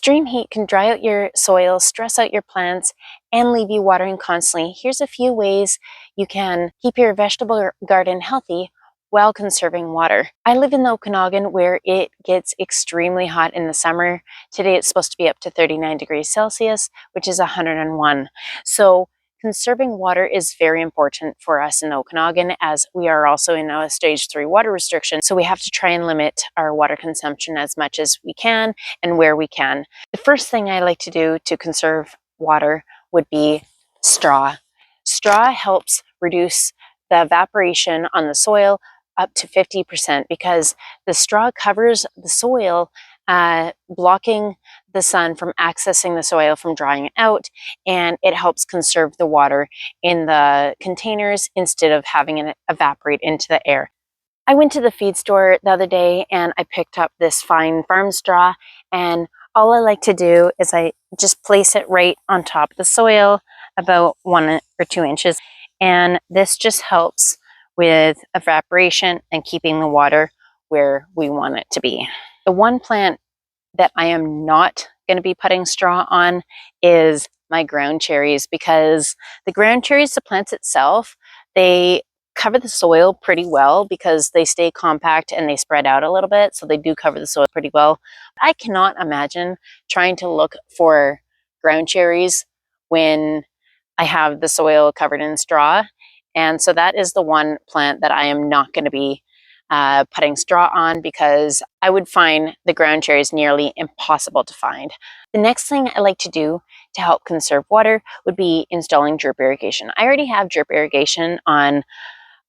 Extreme heat can dry out your soil, stress out your plants, and leave you watering constantly. Here's a few ways you can keep your vegetable garden healthy while conserving water. I live in the Okanagan where it gets extremely hot in the summer. Today it's supposed to be up to 39 degrees Celsius, which is 101. So conserving water is very important for us in the Okanagan, as we are also in a stage 3 water restriction. So we have to try and limit our water consumption as much as we can and where we can. The first thing I like to do to conserve water would be straw. Straw helps reduce the evaporation on the soil up to 50% because the straw covers the soil, blocking the sun from accessing the soil from drying it out, and it helps conserve the water in the containers instead of having it evaporate into the air. I went to the feed store the other day and I picked up this fine farm straw, and all I like to do is I just place it right on top of the soil about 1 or 2 inches, and this just helps with evaporation and keeping the water where we want it to be. The one plant that I am not going to be putting straw on is my ground cherries, because the ground cherries, the plants itself, they cover the soil pretty well because they stay compact and they spread out a little bit, so they do cover the soil pretty well. I cannot imagine trying to look for ground cherries when I have the soil covered in straw, and so that is the one plant that I am not going to be putting straw on, because I would find the ground cherries nearly impossible to find. The next thing I like to do to help conserve water would be installing drip irrigation. I already have drip irrigation on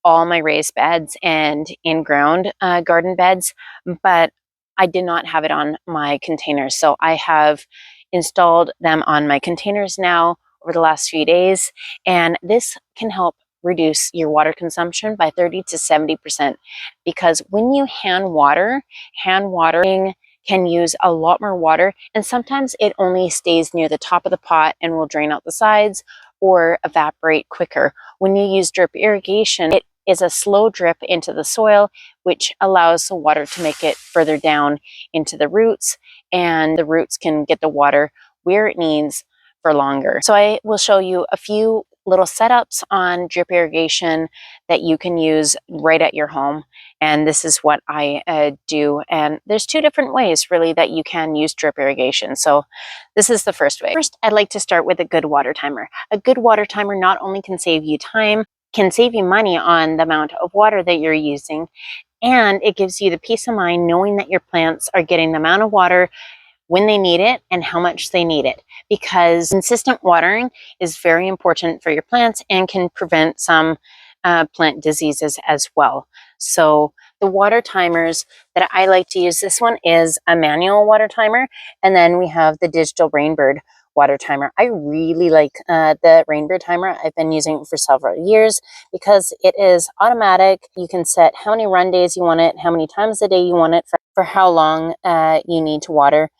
all my raised beds and in-ground garden beds, but I did not have it on my containers. So I have installed them on my containers now over the last few days, and this can help reduce your water consumption by 30 to 70%, because when you hand watering can use a lot more water, and sometimes it only stays near the top of the pot and will drain out the sides or evaporate quicker. When you use drip irrigation, it is a slow drip into the soil, which allows the water to make it further down into the roots, and the roots can get the water where it needs for longer. So I will show you a few little setups on drip irrigation that you can use right at your home, and this is what I do. And there's 2 different ways really that you can use drip irrigation. So this is the first way. First, I'd like to start with a good water timer. A good water timer not only can save you time, can save you money on the amount of water that you're using, and it gives you the peace of mind knowing that your plants are getting the amount of water when they need it and how much they need it, because consistent watering is very important for your plants and can prevent some plant diseases as well. So the water timers that I like to use, this one is a manual water timer, and then we have the digital Rainbird water timer. I really like the Rainbird timer. I've been using it for several years because it is automatic. You can set how many run days you want it, how many times a day you want it, for how long you need to water.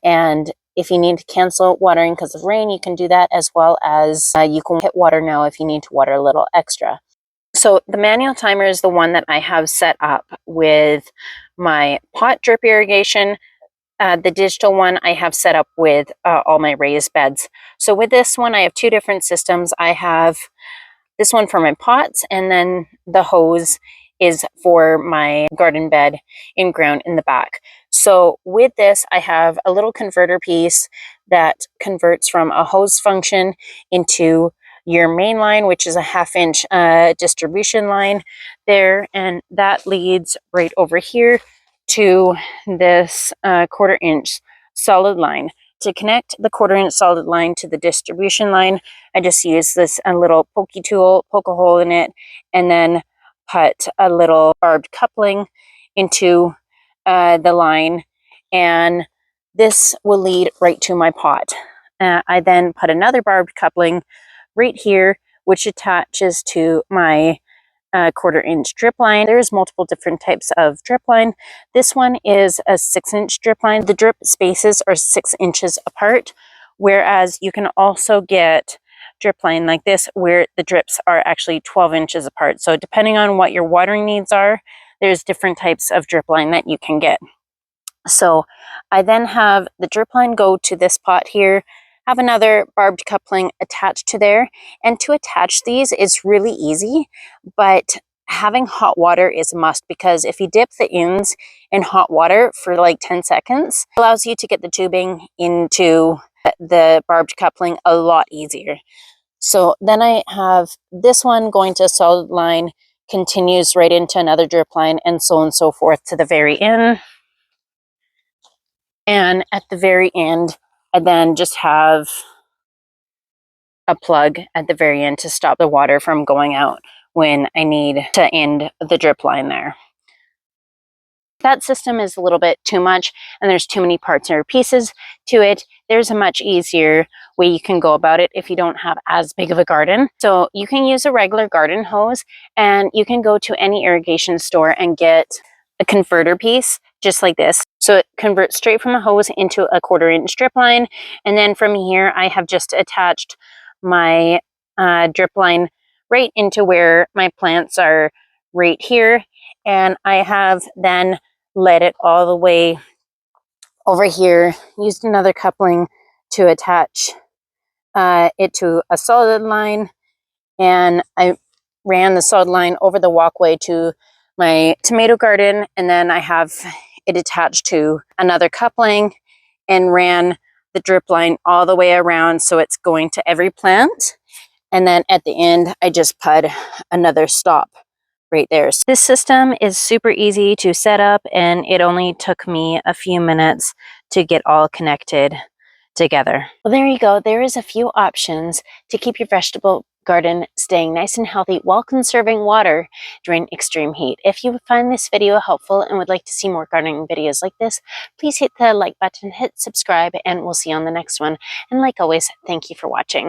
And if you need to cancel watering because of rain, you can do that, as well as you can hit water now if you need to water a little extra. So the manual timer is the one that I have set up with my pot drip irrigation. The digital one I have set up with all my raised beds. So with this one, I have 2 different systems. I have this one for my pots, and then the hose is for my garden bed in ground in the back. So with this, I have a little converter piece that converts from a hose function into your main line, which is a 1/2 inch distribution line there, and that leads right over here to this 1/4 inch solid line. To connect the 1/4 inch solid line to the distribution line, I just use this little pokey tool, poke a hole in it, and then put a little barbed coupling into the line, and this will lead right to my pot. I then put another barbed coupling right here, which attaches to my 1/4 inch drip line. There's multiple different types of drip line. This one is a 6-inch drip line. The drip spaces are 6 inches apart, whereas you can also get drip line like this where the drips are actually 12 inches apart. So depending on what your watering needs are, there's different types of drip line that you can get. So I then have the drip line go to this pot here, have another barbed coupling attached to there. And to attach these is really easy, but having hot water is a must, because if you dip the ends in hot water for like 10 seconds, it allows you to get the tubing into the barbed coupling a lot easier. So then I have this one going to a solid line, continues right into another drip line, and so on and so forth to the very end. And at the very end, I then just have a plug at the very end to stop the water from going out when I need to end the drip line there. That system is a little bit too much and there's too many parts or pieces to it. There's a much easier way you can go about it if you don't have as big of a garden. So you can use a regular garden hose, and you can go to any irrigation store and get a converter piece just like this. So it converts straight from a hose into a 1/4 inch drip line. And then from here, I have just attached my drip line right into where my plants are right here. And I have then led it all the way over here, used another coupling to attach it to a solid line, and I ran the solid line over the walkway to my tomato garden, and then I have it attached to another coupling and ran the drip line all the way around so it's going to every plant. And then at the end, I just put another stop right there. So this system is super easy to set up, and it only took me a few minutes to get all connected together. Well, there you go. There is a few options to keep your vegetable garden staying nice and healthy while conserving water during extreme heat. If you find this video helpful and would like to see more gardening videos like this, please hit the like button, hit subscribe, and we'll see you on the next one. And like always, thank you for watching.